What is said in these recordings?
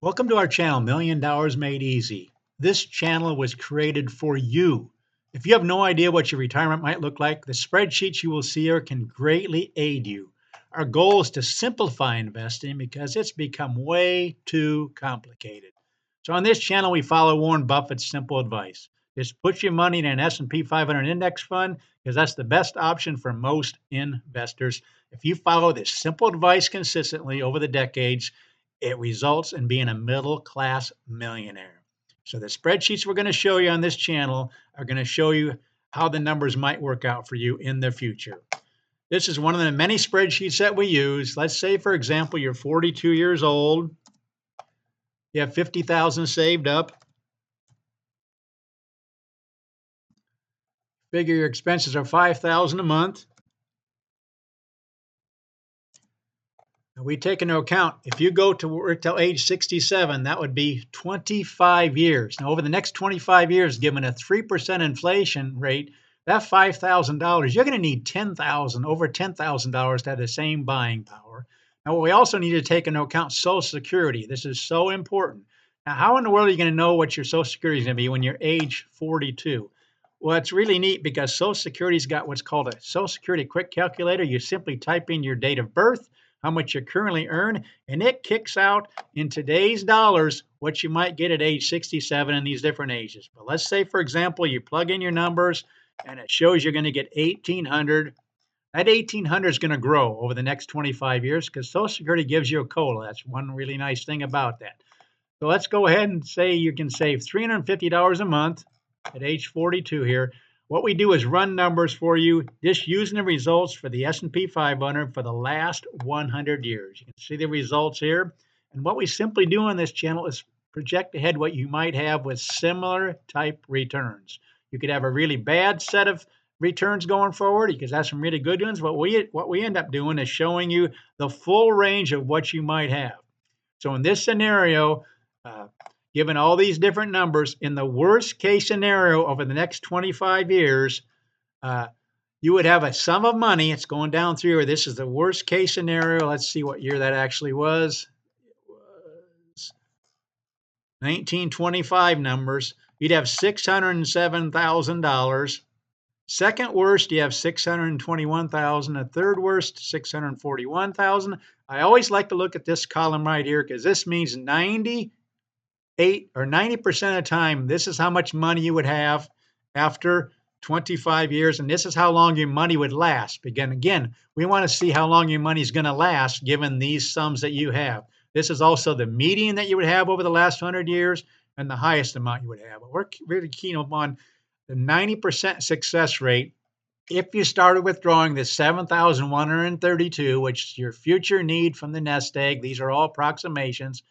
Welcome to our channel, Million Dollars Made Easy. This channel was created for you. If you have no idea what your retirement might look like, the spreadsheets you will see here can greatly aid you. Our goal is to simplify investing because it's become way too complicated. So on this channel, we follow Warren Buffett's simple advice. Just put your money in an S&P 500 index fund because that's the best option for most investors. If you follow this simple advice consistently over the decades, it results in being a middle class millionaire. So, the spreadsheets we're going to show you on this channel are going to show you how the numbers might work out for you in the future. This is one of the many spreadsheets that we use. Let's say, for example, you're 42 years old, you have 50,000 saved up. Figure your expenses are 5,000 a month. We take into account if you go to work till age 67, that would be 25 years. Now, over the next 25 years, given a 3% inflation rate, that $5,000, you're going to need over $10,000 to have the same buying power. Now, we also need to take into account Social Security. This is so important. Now, how in the world are you going to know what your Social Security is going to be when you're age 42? Well, it's really neat because Social Security's got what's called a Social Security quick calculator. You simply type in your date of birth, how much you currently earn, and it kicks out in today's dollars what you might get at age 67 in these different ages. But let's say, for example, you plug in your numbers and it shows you're going to get 1800. That 1800 is going to grow over the next 25 years because Social Security gives you a COLA. That's one really nice thing about that. So let's go ahead and say you can save $350 a month at age 42 here. What we do is run numbers for you, just using the results for the S&P 500 for the last 100 years. You can see the results here. And what we simply do on this channel is project ahead what you might have with similar type returns. You could have a really bad set of returns going forward. You could have some really good ones. What we end up doing is showing you the full range of what you might have. So in this scenario, given all these different numbers, in the worst case scenario over the next 25 years, you would have a sum of money. It's going down through here. This is the worst case scenario. Let's see what year that actually was. It was 1925 numbers. You'd have $607,000. Second worst, you have 621,000. The third worst, 641,000. I always like to look at this column right here because this means 90% of the time, this is how much money you would have after 25 years, and this is how long your money would last. Again, we want to see how long your money is going to last given these sums that you have. This is also the median that you would have over the last 100 years and the highest amount you would have. But we're really keen on the 90% success rate. If you started withdrawing the 7,132, which is your future need from the nest egg, these are all approximations,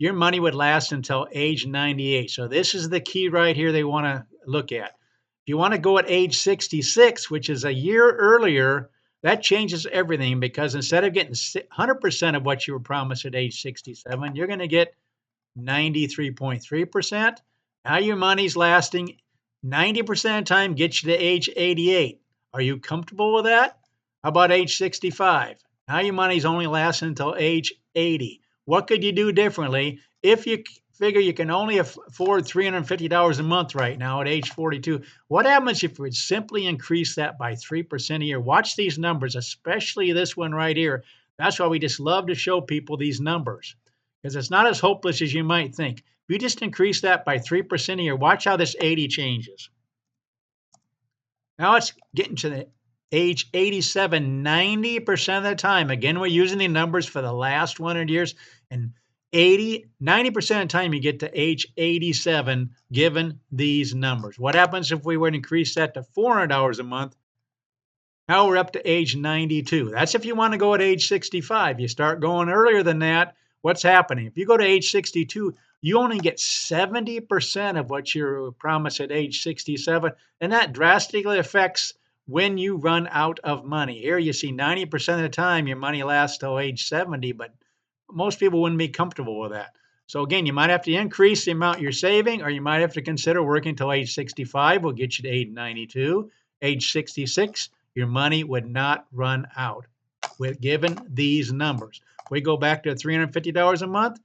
your money would last until age 98. So this is the key right here they want to look at. If you want to go at age 66, which is a year earlier, that changes everything because instead of getting 100% of what you were promised at age 67, you're going to get 93.3%. Now your money's lasting 90% of the time, gets you to age 88. Are you comfortable with that? How about age 65? Now your money's only lasting until age 80. What could you do differently if you figure you can only afford $350 a month right now at age 42? What happens if we simply increase that by 3% a year? Watch these numbers, especially this one right here. That's why we just love to show people these numbers because it's not as hopeless as you might think. If you just increase that by 3% a year, watch how this 80 changes. Now it's getting to the age 87, 90% of the time. Again, we're using the numbers for the last 100 years. And 90% of the time you get to age 87 given these numbers. What happens if we were to increase that to $400 a month? Now we're up to age 92. That's if you want to go at age 65. You start going earlier than that, what's happening? If you go to age 62, you only get 70% of what you're promised at age 67, and that drastically affects when you run out of money. Here you see 90% of the time your money lasts till age 70, but most people wouldn't be comfortable with that. So again, you might have to increase the amount you're saving, or you might have to consider working till age 65 will get you to age 92. Age 66, your money would not run out with given these numbers. If we go back to $350 a month,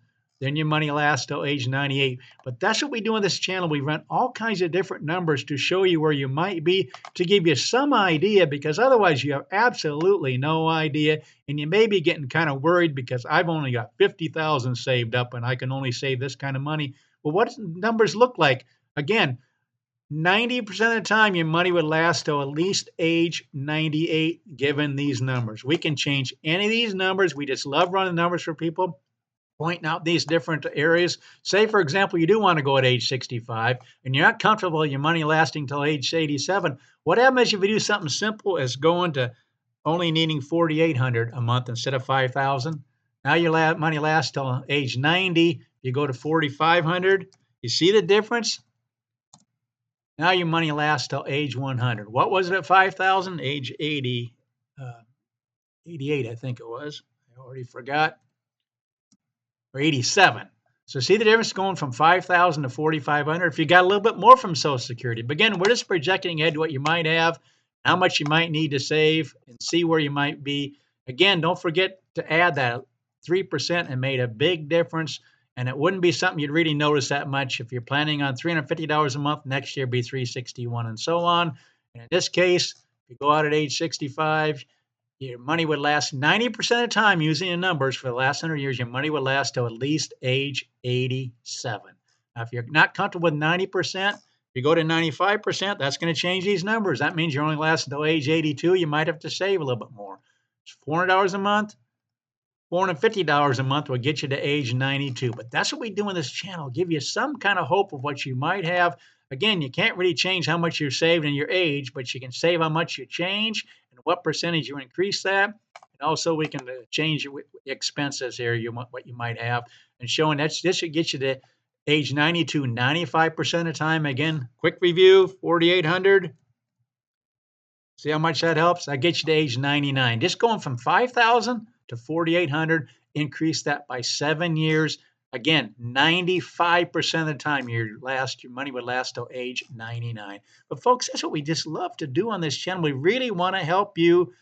then your money lasts till age 98. But that's what we do on this channel. We run all kinds of different numbers to show you where you might be, to give you some idea, because otherwise you have absolutely no idea. And you may be getting kind of worried because I've only got 50,000 saved up and I can only save this kind of money. Well, what does numbers look like? Again, 90% of the time, your money would last till at least age 98, given these numbers. We can change any of these numbers. We just love running numbers for people, pointing out these different areas. Say, for example, you do want to go at age 65 and you're not comfortable with your money lasting till age 87. What happens if you do something simple as going to only needing 4,800 a month instead of 5,000? Now your money lasts till age 90. You go to 4,500. You see the difference? Now your money lasts till age 100. What was it at 5,000? Age 80, 88, I think it was. I already forgot. Or 87. So see the difference going from 5,000 to 4,500? If you got a little bit more from Social Security. But again, we're just projecting ahead to what you might have, how much you might need to save, and see where you might be. Again, don't forget to add that 3% and made a big difference. And it wouldn't be something you'd really notice that much. If you're planning on $350 a month, next year be $361 and so on. And in this case, if you go out at age 65, your money would last 90% of the time using the numbers for the last 100 years. Your money would last till at least age 87. Now, if you're not comfortable with 90%, if you go to 95%, that's going to change these numbers. That means you're only lasting until age 82. You might have to save a little bit more. It's $400 a month. $450 a month will get you to age 92. But that's what we do on this channel, give you some kind of hope of what you might have. Again, you can't really change how much you're saved in your age, but you can save how much you change and what percentage you increase that. And also we can change your expenses here, what you might have, and showing that this should get you to age 92 95% of the time. Again, quick review, 4,800. See how much that helps? That gets you to age 99. Just going from 5,000 to 4,800, increase that by 7 years. Again, 95% of the time your money would last till age 99. But folks, that's what we just love to do on this channel. We really want to help you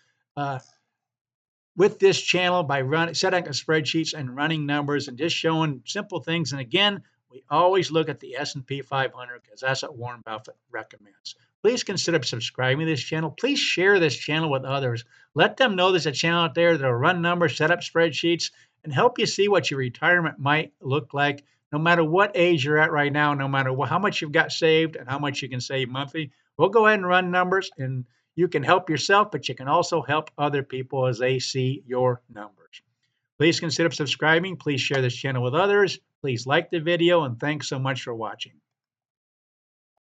with this channel by setting up spreadsheets and running numbers and just showing simple things. And again, we always look at the S&P 500 because that's what Warren Buffett recommends. Please consider subscribing to this channel. Please share this channel with others. Let them know there's a channel out there that'll run numbers, set up spreadsheets, and help you see what your retirement might look like, no matter what age you're at right now, no matter how much you've got saved and how much you can save monthly. We'll go ahead and run numbers, and you can help yourself, but you can also help other people as they see your numbers. Please consider subscribing. Please share this channel with others. Please like the video, and thanks so much for watching.